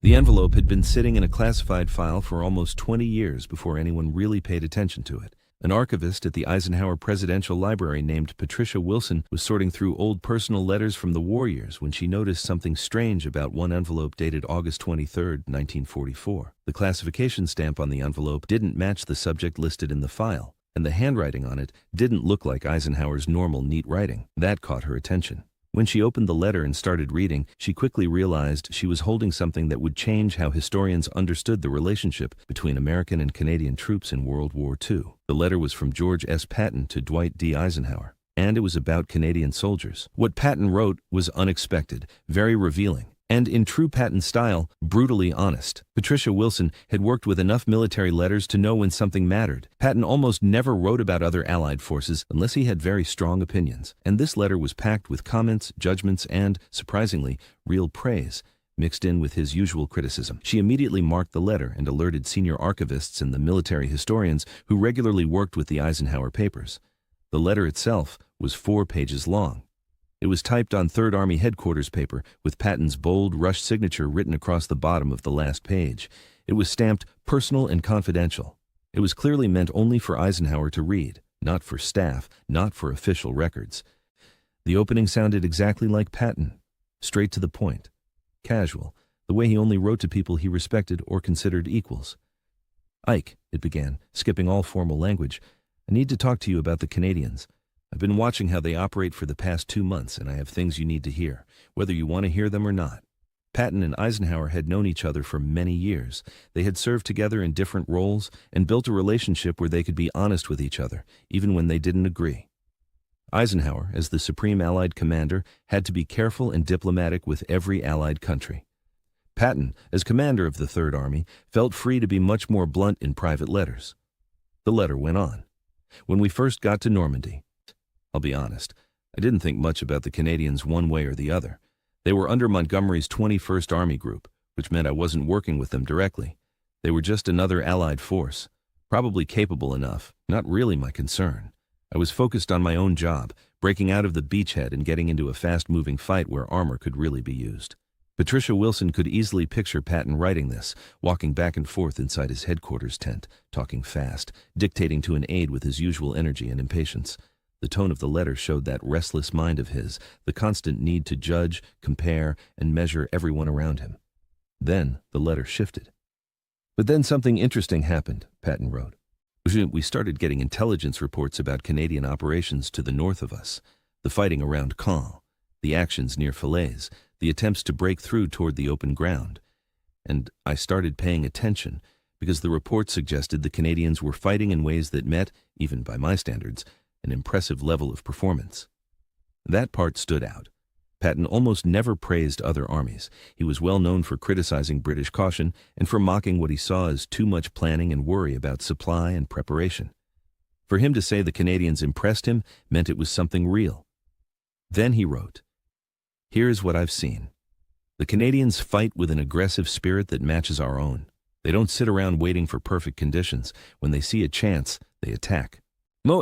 The envelope had been sitting in a classified file for almost 20 years before anyone really paid attention to it. An archivist at the Eisenhower Presidential Library named Patricia Wilson was sorting through old personal letters from the war years when she noticed something strange about one envelope dated August 23, 1944. The classification stamp on the envelope didn't match the subject listed in the file, and the handwriting on it didn't look like Eisenhower's normal neat writing. That caught her attention. When she opened the letter and started reading, she quickly realized she was holding something that would change how historians understood the relationship between American and Canadian troops in World War II. The letter was from George S. Patton to Dwight D. Eisenhower, and it was about Canadian soldiers. What Patton wrote was unexpected, very revealing, and in true Patton style, brutally honest. Patricia Wilson had worked with enough military letters to know when something mattered. Patton almost never wrote about other Allied forces unless he had very strong opinions, and this letter was packed with comments, judgments, and, surprisingly, real praise, mixed in with his usual criticism. She immediately marked the letter and alerted senior archivists and the military historians who regularly worked with the Eisenhower papers. The letter itself was 4 pages long. It was typed on 3rd Army headquarters paper with Patton's bold, rushed signature written across the bottom of the last page. It was stamped personal and confidential. It was clearly meant only for Eisenhower to read, not for staff, not for official records. The opening sounded exactly like Patton, straight to the point, casual, the way he only wrote to people he respected or considered equals. "Ike," it began, skipping all formal language, "I need to talk to you about the Canadians. I've been watching how they operate for the past 2 months, and I have things you need to hear, whether you want to hear them or not." Patton and Eisenhower had known each other for many years. They had served together in different roles and built a relationship where they could be honest with each other, even when they didn't agree. Eisenhower, as the Supreme Allied Commander, had to be careful and diplomatic with every Allied country. Patton, as commander of the Third Army, felt free to be much more blunt in private letters. The letter went on. "When we first got to Normandy, I'll be honest, I didn't think much about the Canadians one way or the other. They were under Montgomery's 21st Army Group, which meant I wasn't working with them directly. They were just another Allied force, probably capable enough, not really my concern. I was focused on my own job, breaking out of the beachhead and getting into a fast-moving fight where armor could really be used." Patricia Wilson could easily picture Patton writing this, walking back and forth inside his headquarters tent, talking fast, dictating to an aide with his usual energy and impatience. The tone of the letter showed that restless mind of his, the constant need to judge, compare, and measure everyone around him. Then the letter shifted. "But then something interesting happened," Patton wrote. "We started getting intelligence reports about Canadian operations to the north of us, the fighting around Caen, the actions near Falaise, the attempts to break through toward the open ground. And I started paying attention, because the reports suggested the Canadians were fighting in ways that met, even by my standards, an impressive level of performance." That part stood out. Patton almost never praised other armies. He was well known for criticizing British caution and for mocking what he saw as too much planning and worry about supply and preparation. For him to say the Canadians impressed him meant it was something real. Then he wrote, "Here's what I've seen. The Canadians fight with an aggressive spirit that matches our own. They don't sit around waiting for perfect conditions. When they see a chance, they attack.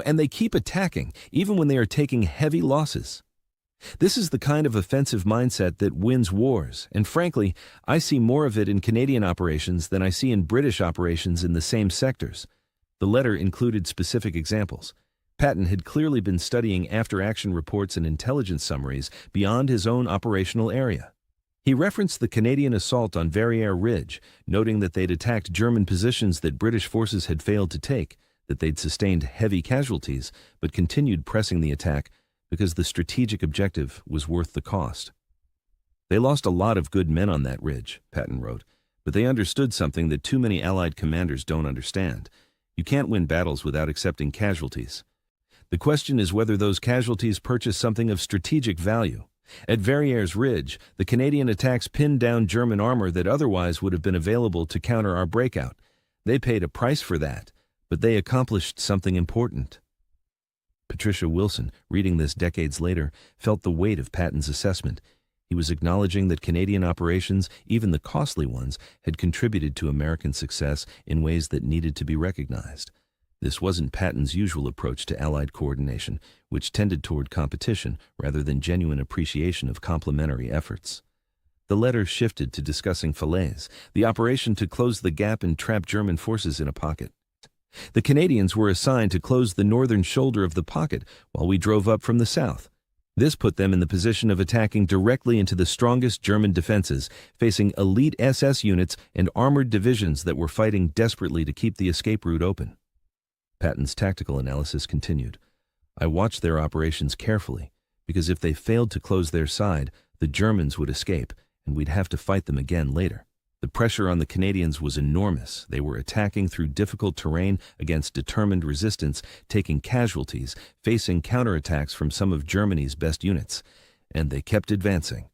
And they keep attacking, even when they are taking heavy losses. This is the kind of offensive mindset that wins wars, and frankly, I see more of it in Canadian operations than I see in British operations in the same sectors." The letter included specific examples. Patton had clearly been studying after-action reports and intelligence summaries beyond his own operational area. He referenced the Canadian assault on Verrières Ridge, noting that they'd attacked German positions that British forces had failed to take, that they'd sustained heavy casualties, but continued pressing the attack because the strategic objective was worth the cost. "They lost a lot of good men on that ridge," Patton wrote, "but they understood something that too many Allied commanders don't understand. You can't win battles without accepting casualties. The question is whether those casualties purchase something of strategic value. At Verrières Ridge, the Canadian attacks pinned down German armor that otherwise would have been available to counter our breakout. They paid a price for that, but they accomplished something important." Patricia Wilson, reading this decades later, felt the weight of Patton's assessment. He was acknowledging that Canadian operations, even the costly ones, had contributed to American success in ways that needed to be recognized. This wasn't Patton's usual approach to Allied coordination, which tended toward competition rather than genuine appreciation of complementary efforts. The letter shifted to discussing Falaise, the operation to close the gap and trap German forces in a pocket. The Canadians were assigned to close the northern shoulder of the pocket while we drove up from the south. This put them in the position of attacking directly into the strongest German defenses, facing elite SS units and armored divisions that were fighting desperately to keep the escape route open. Patton's tactical analysis continued. I watched their operations carefully, because if they failed to close their side, the Germans would escape, and we'd have to fight them again later. The pressure on the Canadians was enormous. They were attacking through difficult terrain against determined resistance, taking casualties, facing counterattacks from some of Germany's best units. And they kept advancing.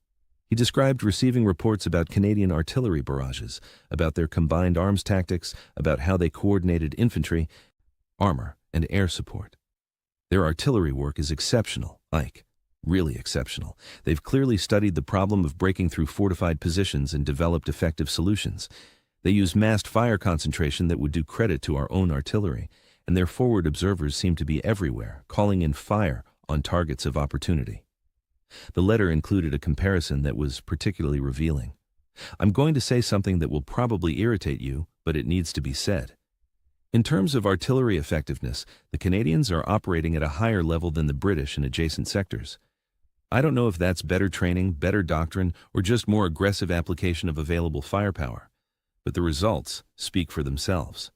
He described receiving reports about Canadian artillery barrages, about their combined arms tactics, about how they coordinated infantry, armor, and air support. Their artillery work is exceptional, Ike. Really exceptional. They've clearly studied the problem of breaking through fortified positions and developed effective solutions. They use massed fire concentration that would do credit to our own artillery, and their forward observers seem to be everywhere, calling in fire on targets of opportunity. The letter included a comparison that was particularly revealing. I'm going to say something that will probably irritate you, but it needs to be said. In terms of artillery effectiveness, the Canadians are operating at a higher level than the British in adjacent sectors. I don't know if that's better training, better doctrine, or just more aggressive application of available firepower, but the results speak for themselves.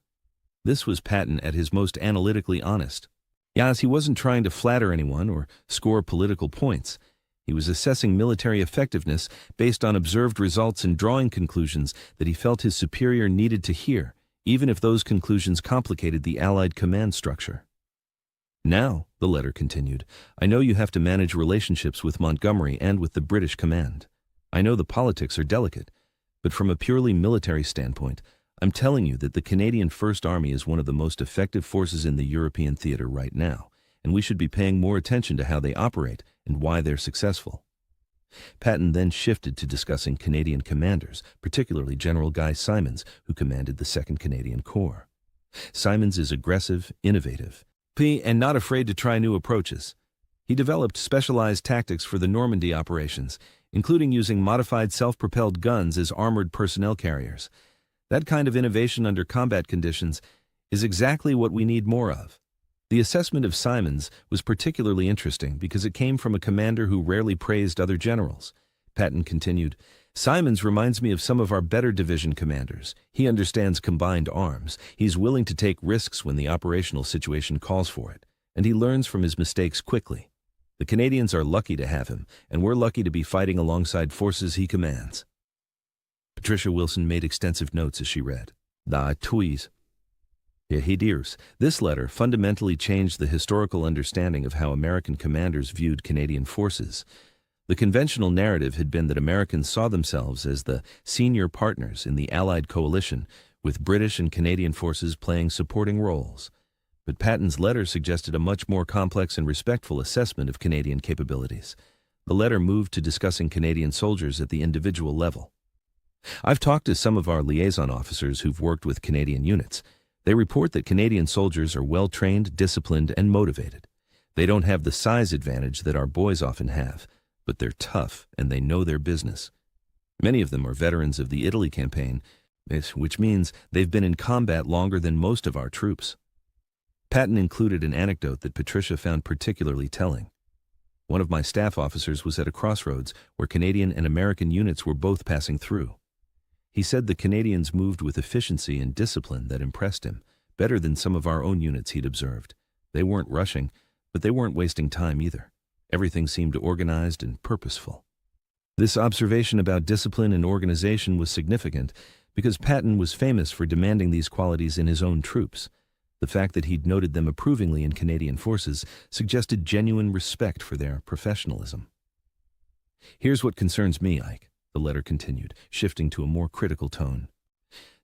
This was Patton at his most analytically honest. Yes, he wasn't trying to flatter anyone or score political points. He was assessing military effectiveness based on observed results and drawing conclusions that he felt his superior needed to hear, even if those conclusions complicated the Allied command structure. Now, the letter continued, I know you have to manage relationships with Montgomery and with the British command. I know the politics are delicate, but from a purely military standpoint, I'm telling you that the Canadian First Army is one of the most effective forces in the European theater right now, and we should be paying more attention to how they operate and why they're successful. Patton then shifted to discussing Canadian commanders, particularly General Guy Simons, who commanded the 2nd Canadian Corps. Simons is aggressive, innovative, and not afraid to try new approaches. He developed specialized tactics for the Normandy operations, including using modified self-propelled guns as armored personnel carriers. That kind of innovation under combat conditions is exactly what we need more of. The assessment of Simons was particularly interesting because it came from a commander who rarely praised other generals. Patton continued, Simons reminds me of some of our better division commanders. He understands combined arms. He's willing to take risks when the operational situation calls for it, and he learns from his mistakes quickly. The Canadians are lucky to have him, and we're lucky to be fighting alongside forces he commands. Patricia Wilson made extensive notes as she read. This letter fundamentally changed the historical understanding of how American commanders viewed Canadian forces. The conventional narrative had been that Americans saw themselves as the senior partners in the Allied coalition, with British and Canadian forces playing supporting roles. But Patton's letter suggested a much more complex and respectful assessment of Canadian capabilities. The letter moved to discussing Canadian soldiers at the individual level. I've talked to some of our liaison officers who've worked with Canadian units. They report that Canadian soldiers are well-trained, disciplined, and motivated. They don't have the size advantage that our boys often have, but they're tough and they know their business. Many of them are veterans of the Italy campaign, which means they've been in combat longer than most of our troops. Patton included an anecdote that Patricia found particularly telling. One of my staff officers was at a crossroads where Canadian and American units were both passing through. He said the Canadians moved with efficiency and discipline that impressed him, better than some of our own units he'd observed. They weren't rushing, but they weren't wasting time either. Everything seemed organized and purposeful. This observation about discipline and organization was significant because Patton was famous for demanding these qualities in his own troops. The fact that he'd noted them approvingly in Canadian forces suggested genuine respect for their professionalism. Here's what concerns me, Ike, the letter continued, shifting to a more critical tone.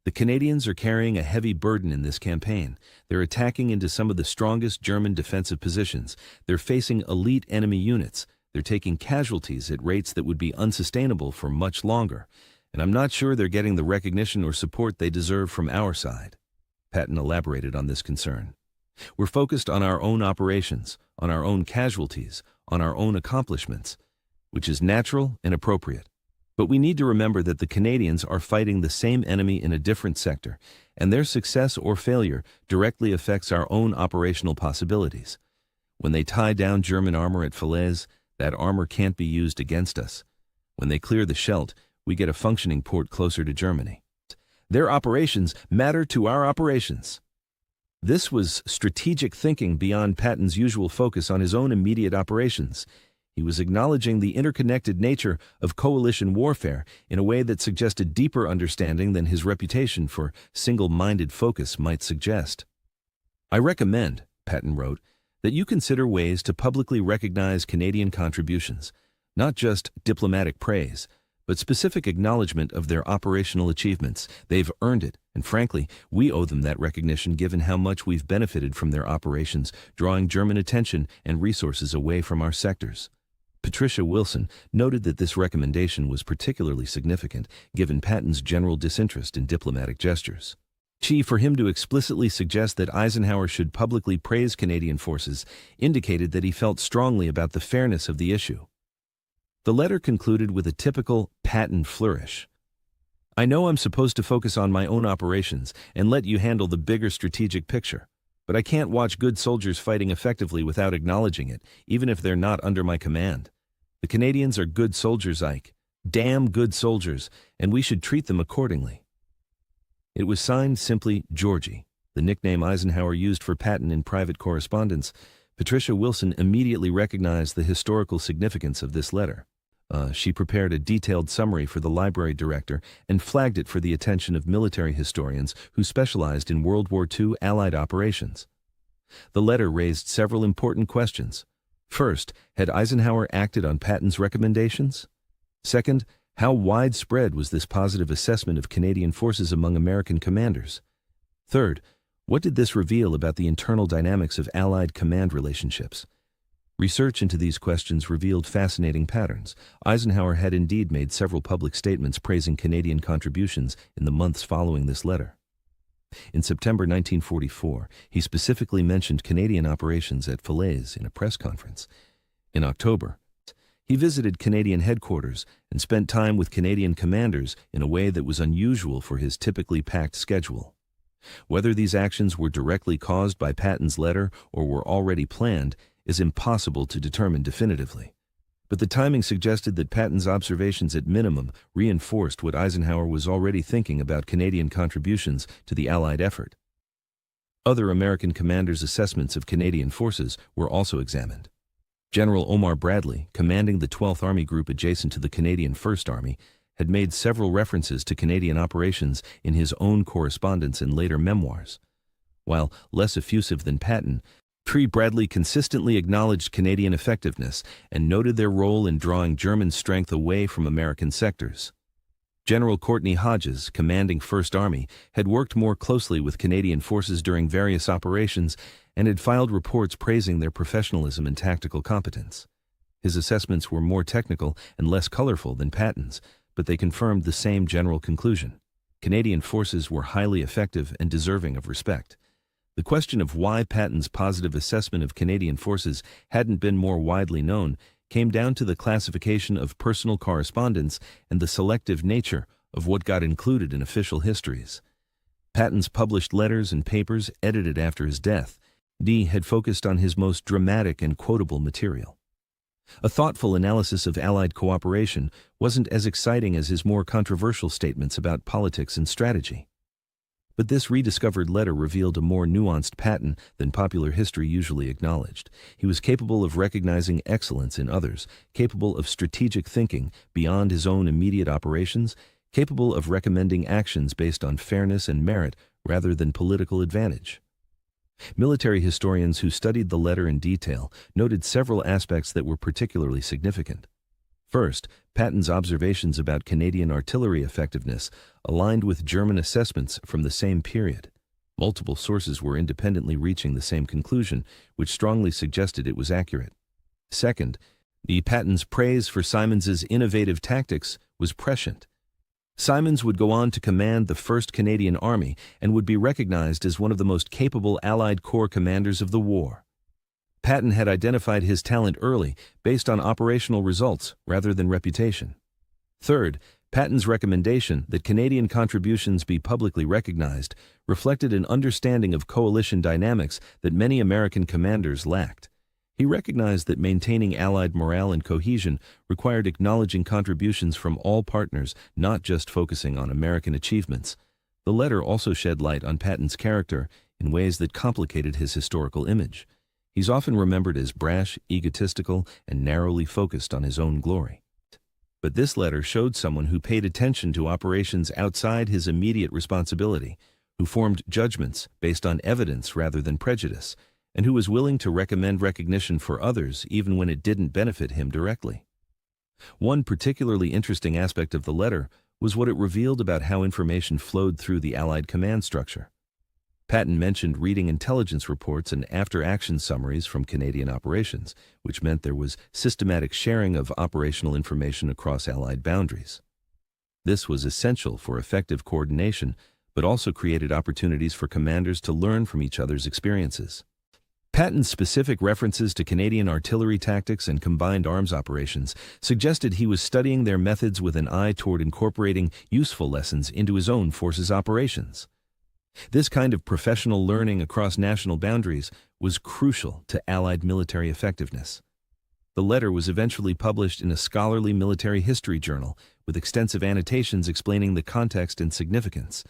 The Canadians are carrying a heavy burden in this campaign. They're attacking into some of the strongest German defensive positions. They're facing elite enemy units. They're taking casualties at rates that would be unsustainable for much longer. And I'm not sure they're getting the recognition or support they deserve from our side. Patton elaborated on this concern. We're focused on our own operations, on our own casualties, on our own accomplishments, which is natural and appropriate. But we need to remember that the Canadians are fighting the same enemy in a different sector, and their success or failure directly affects our own operational possibilities. When they tie down German armor at Falaise, that armor can't be used against us. When they clear the Scheldt, we get a functioning port closer to Germany. Their operations matter to our operations. This was strategic thinking beyond Patton's usual focus on his own immediate operations. He was acknowledging the interconnected nature of coalition warfare in a way that suggested deeper understanding than his reputation for single-minded focus might suggest. "I recommend," Patton wrote, "that you consider ways to publicly recognize Canadian contributions, not just diplomatic praise, but specific acknowledgement of their operational achievements. They've earned it, and frankly, we owe them that recognition given how much we've benefited from their operations, drawing German attention and resources away from our sectors." Patricia Wilson noted that this recommendation was particularly significant given Patton's general disinterest in diplomatic gestures. For him to explicitly suggest that Eisenhower should publicly praise Canadian forces indicated that he felt strongly about the fairness of the issue. The letter concluded with a typical Patton flourish. "I know I'm supposed to focus on my own operations and let you handle the bigger strategic picture, but I can't watch good soldiers fighting effectively without acknowledging it, even if they're not under my command. The Canadians are good soldiers, Ike. Damn good soldiers, and we should treat them accordingly." It was signed simply Georgie, the nickname Eisenhower used for Patton in private correspondence. Patricia Wilson immediately recognized the historical significance of this letter. She prepared a detailed summary for the library director and flagged it for the attention of military historians who specialized in World War II Allied operations. The letter raised several important questions. First, had Eisenhower acted on Patton's recommendations? Second, how widespread was this positive assessment of Canadian forces among American commanders? Third, what did this reveal about the internal dynamics of Allied command relationships? Research into these questions revealed fascinating patterns. Eisenhower had indeed made several public statements praising Canadian contributions in the months following this letter. In September 1944, he specifically mentioned Canadian operations at Falaise in a press conference. In October, he visited Canadian headquarters and spent time with Canadian commanders in a way that was unusual for his typically packed schedule. Whether these actions were directly caused by Patton's letter or were already planned is impossible to determine definitively. But the timing suggested that Patton's observations at minimum reinforced what Eisenhower was already thinking about Canadian contributions to the Allied effort. Other American commanders' assessments of Canadian forces were also examined. General Omar Bradley, commanding the 12th Army Group adjacent to the Canadian 1st Army, had made several references to Canadian operations in his own correspondence and later memoirs. While less effusive than Patton, Bradley consistently acknowledged Canadian effectiveness and noted their role in drawing German strength away from American sectors. General Courtney Hodges, commanding 1st Army, had worked more closely with Canadian forces during various operations and had filed reports praising their professionalism and tactical competence. His assessments were more technical and less colorful than Patton's, but they confirmed the same general conclusion. Canadian forces were highly effective and deserving of respect. The question of why Patton's positive assessment of Canadian forces hadn't been more widely known came down to the classification of personal correspondence and the selective nature of what got included in official histories. Patton's published letters and papers edited after his death, had focused on his most dramatic and quotable material. A thoughtful analysis of Allied cooperation wasn't as exciting as his more controversial statements about politics and strategy. But this rediscovered letter revealed a more nuanced Patton than popular history usually acknowledged. He was capable of recognizing excellence in others, capable of strategic thinking beyond his own immediate operations, capable of recommending actions based on fairness and merit rather than political advantage. Military historians who studied the letter in detail noted several aspects that were particularly significant. First, Patton's observations about Canadian artillery effectiveness aligned with German assessments from the same period. Multiple sources were independently reaching the same conclusion, which strongly suggested it was accurate. Second, Patton's praise for Simons's innovative tactics was prescient. Simons would go on to command the 1st Canadian Army and would be recognized as one of the most capable Allied Corps commanders of the war. Patton had identified his talent early based on operational results rather than reputation. Third, Patton's recommendation that Canadian contributions be publicly recognized reflected an understanding of coalition dynamics that many American commanders lacked. He recognized that maintaining Allied morale and cohesion required acknowledging contributions from all partners, not just focusing on American achievements. The letter also shed light on Patton's character in ways that complicated his historical image. He's often remembered as brash, egotistical, and narrowly focused on his own glory. But this letter showed someone who paid attention to operations outside his immediate responsibility, who formed judgments based on evidence rather than prejudice, and who was willing to recommend recognition for others even when it didn't benefit him directly. One particularly interesting aspect of the letter was what it revealed about how information flowed through the Allied command structure. Patton mentioned reading intelligence reports and after-action summaries from Canadian operations, which meant there was systematic sharing of operational information across Allied boundaries. This was essential for effective coordination, but also created opportunities for commanders to learn from each other's experiences. Patton's specific references to Canadian artillery tactics and combined arms operations suggested he was studying their methods with an eye toward incorporating useful lessons into his own force's operations. This kind of professional learning across national boundaries was crucial to Allied military effectiveness. The letter was eventually published in a scholarly military history journal with extensive annotations explaining the context and significance.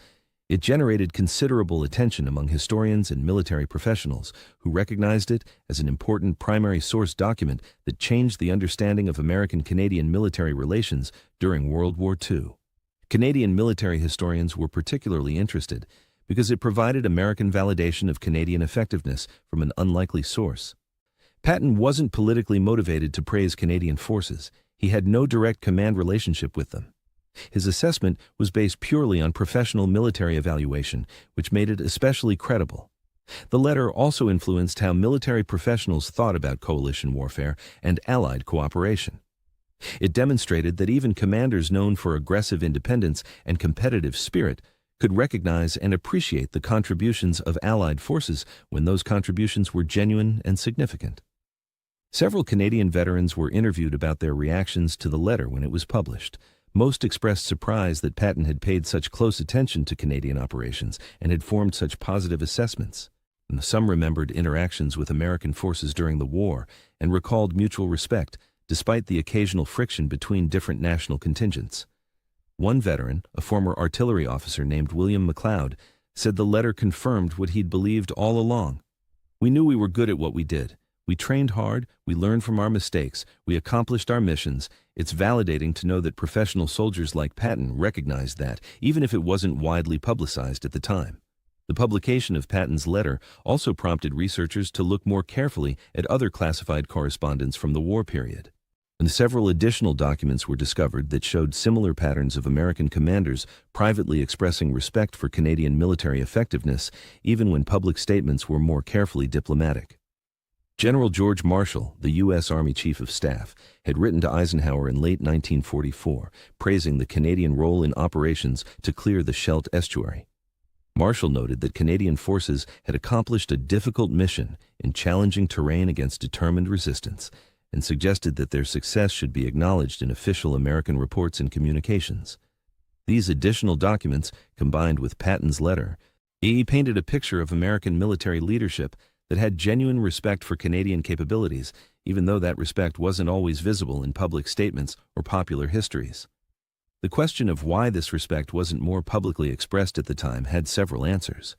It generated considerable attention among historians and military professionals who recognized it as an important primary source document that changed the understanding of American-Canadian military relations during World War II. Canadian military historians were particularly interested because it provided American validation of Canadian effectiveness from an unlikely source. Patton wasn't politically motivated to praise Canadian forces. He had no direct command relationship with them. His assessment was based purely on professional military evaluation, which made it especially credible. The letter also influenced how military professionals thought about coalition warfare and Allied cooperation. It demonstrated that even commanders known for aggressive independence and competitive spirit could recognize and appreciate the contributions of Allied forces when those contributions were genuine and significant. Several Canadian veterans were interviewed about their reactions to the letter when it was published. Most expressed surprise that Patton had paid such close attention to Canadian operations and had formed such positive assessments. Some remembered interactions with American forces during the war and recalled mutual respect, despite the occasional friction between different national contingents. One veteran, a former artillery officer named William McLeod, said the letter confirmed what he'd believed all along. "We knew we were good at what we did. We trained hard, we learned from our mistakes, we accomplished our missions. It's validating to know that professional soldiers like Patton recognized that, even if it wasn't widely publicized at the time." The publication of Patton's letter also prompted researchers to look more carefully at other classified correspondence from the war period. And several additional documents were discovered that showed similar patterns of American commanders privately expressing respect for Canadian military effectiveness, even when public statements were more carefully diplomatic. General George Marshall, the U.S. Army Chief of Staff, had written to Eisenhower in late 1944, praising the Canadian role in operations to clear the Scheldt estuary. Marshall noted that Canadian forces had accomplished a difficult mission in challenging terrain against determined resistance, and suggested that their success should be acknowledged in official American reports and communications. These additional documents, combined with Patton's letter, painted a picture of American military leadership that had genuine respect for Canadian capabilities, even though that respect wasn't always visible in public statements or popular histories. The question of why this respect wasn't more publicly expressed at the time had several answers.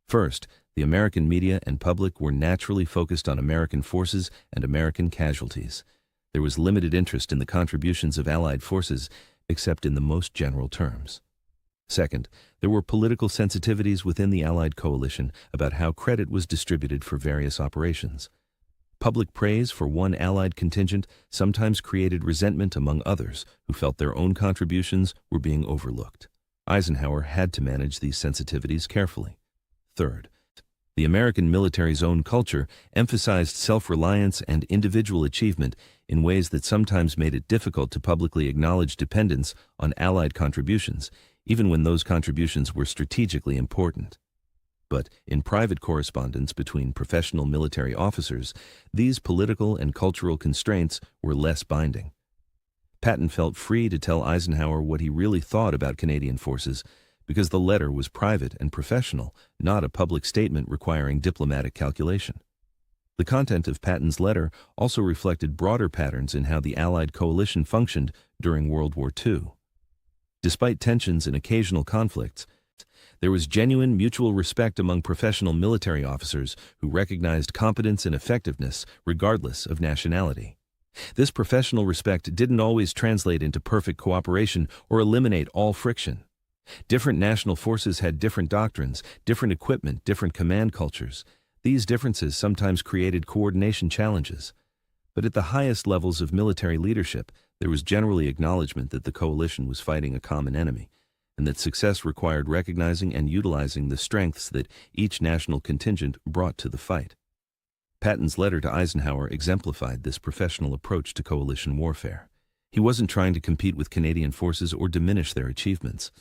First, the American media and public were naturally focused on American forces and American casualties. There was limited interest in the contributions of Allied forces, except in the most general terms. Second, there were political sensitivities within the Allied coalition about how credit was distributed for various operations. Public praise for one Allied contingent sometimes created resentment among others who felt their own contributions were being overlooked. Eisenhower had to manage these sensitivities carefully. Third, the American military's own culture emphasized self-reliance and individual achievement in ways that sometimes made it difficult to publicly acknowledge dependence on Allied contributions, even when those contributions were strategically important. But in private correspondence between professional military officers, these political and cultural constraints were less binding. Patton felt free to tell Eisenhower what he really thought about Canadian forces because the letter was private and professional, not a public statement requiring diplomatic calculation. The content of Patton's letter also reflected broader patterns in how the Allied coalition functioned during World War II. Despite tensions and occasional conflicts, there was genuine mutual respect among professional military officers who recognized competence and effectiveness regardless of nationality. This professional respect didn't always translate into perfect cooperation or eliminate all friction. Different national forces had different doctrines, different equipment, different command cultures. These differences sometimes created coordination challenges. But at the highest levels of military leadership, there was generally acknowledgement that the coalition was fighting a common enemy, and that success required recognizing and utilizing the strengths that each national contingent brought to the fight. Patton's letter to Eisenhower exemplified this professional approach to coalition warfare. He wasn't trying to compete with Canadian forces or diminish their achievements,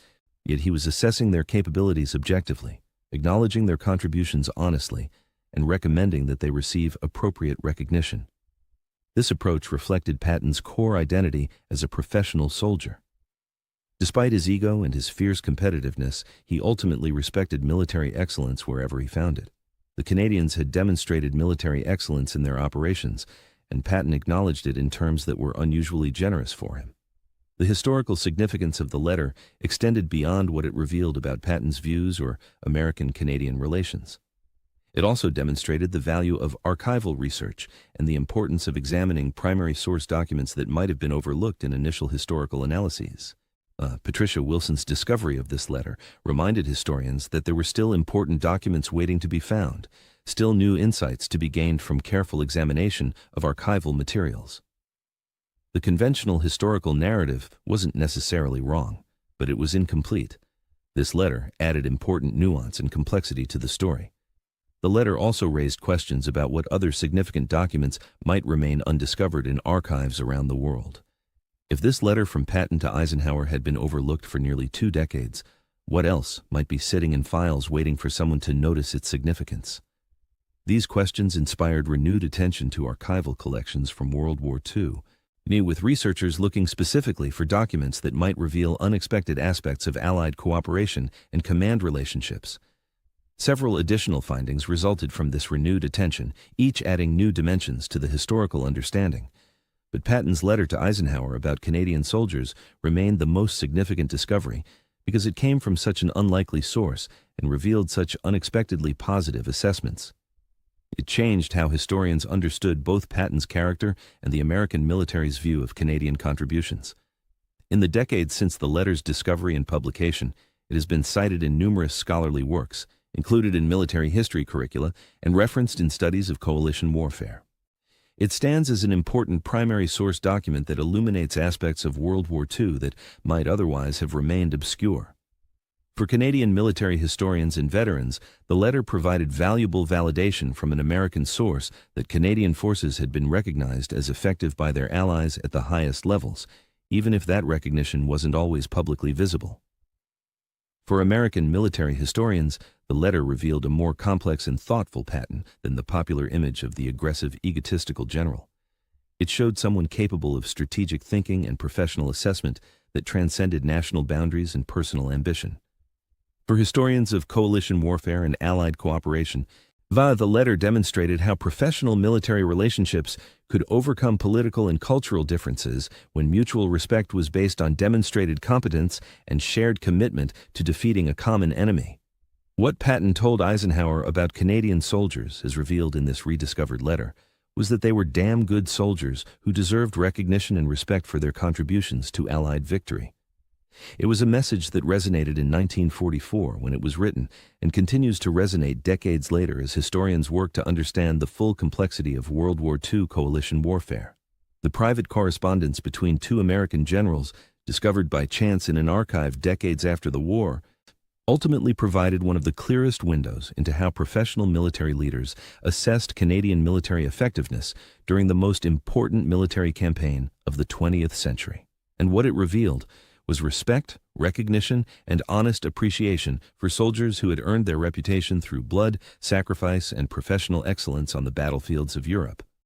yet he was assessing their capabilities objectively, acknowledging their contributions honestly, and recommending that they receive appropriate recognition. This approach reflected Patton's core identity as a professional soldier. Despite his ego and his fierce competitiveness, he ultimately respected military excellence wherever he found it. The Canadians had demonstrated military excellence in their operations, and Patton acknowledged it in terms that were unusually generous for him. The historical significance of the letter extended beyond what it revealed about Patton's views or American-Canadian relations. It also demonstrated the value of archival research and the importance of examining primary source documents that might have been overlooked in initial historical analyses. Patricia Wilson's discovery of this letter reminded historians that there were still important documents waiting to be found, still new insights to be gained from careful examination of archival materials. The conventional historical narrative wasn't necessarily wrong, but it was incomplete. This letter added important nuance and complexity to the story. The letter also raised questions about what other significant documents might remain undiscovered in archives around the world. If this letter from Patton to Eisenhower had been overlooked for nearly 2 decades, what else might be sitting in files waiting for someone to notice its significance? These questions inspired renewed attention to archival collections from World War II, with researchers looking specifically for documents that might reveal unexpected aspects of Allied cooperation and command relationships. Several additional findings resulted from this renewed attention, each adding new dimensions to the historical understanding. But Patton's letter to Eisenhower about Canadian soldiers remained the most significant discovery because it came from such an unlikely source and revealed such unexpectedly positive assessments. It changed how historians understood both Patton's character and the American military's view of Canadian contributions. In the decades since the letter's discovery and publication, it has been cited in numerous scholarly works, included in military history curricula, and referenced in studies of coalition warfare. It stands as an important primary source document that illuminates aspects of World War II that might otherwise have remained obscure. For Canadian military historians and veterans, the letter provided valuable validation from an American source that Canadian forces had been recognized as effective by their allies at the highest levels, even if that recognition wasn't always publicly visible. For American military historians, the letter revealed a more complex and thoughtful Patton than the popular image of the aggressive, egotistical general. It showed someone capable of strategic thinking and professional assessment that transcended national boundaries and personal ambition. For historians of coalition warfare and Allied cooperation, the letter demonstrated how professional military relationships could overcome political and cultural differences when mutual respect was based on demonstrated competence and shared commitment to defeating a common enemy. What Patton told Eisenhower about Canadian soldiers, as revealed in this rediscovered letter, was that they were damn good soldiers who deserved recognition and respect for their contributions to Allied victory. It was a message that resonated in 1944 when it was written and continues to resonate decades later as historians work to understand the full complexity of World War II coalition warfare. The private correspondence between 2 American generals, discovered by chance in an archive decades after the war, ultimately provided one of the clearest windows into how professional military leaders assessed Canadian military effectiveness during the most important military campaign of the 20th century. And what it revealed was respect, recognition, and honest appreciation for soldiers who had earned their reputation through blood, sacrifice, and professional excellence on the battlefields of Europe.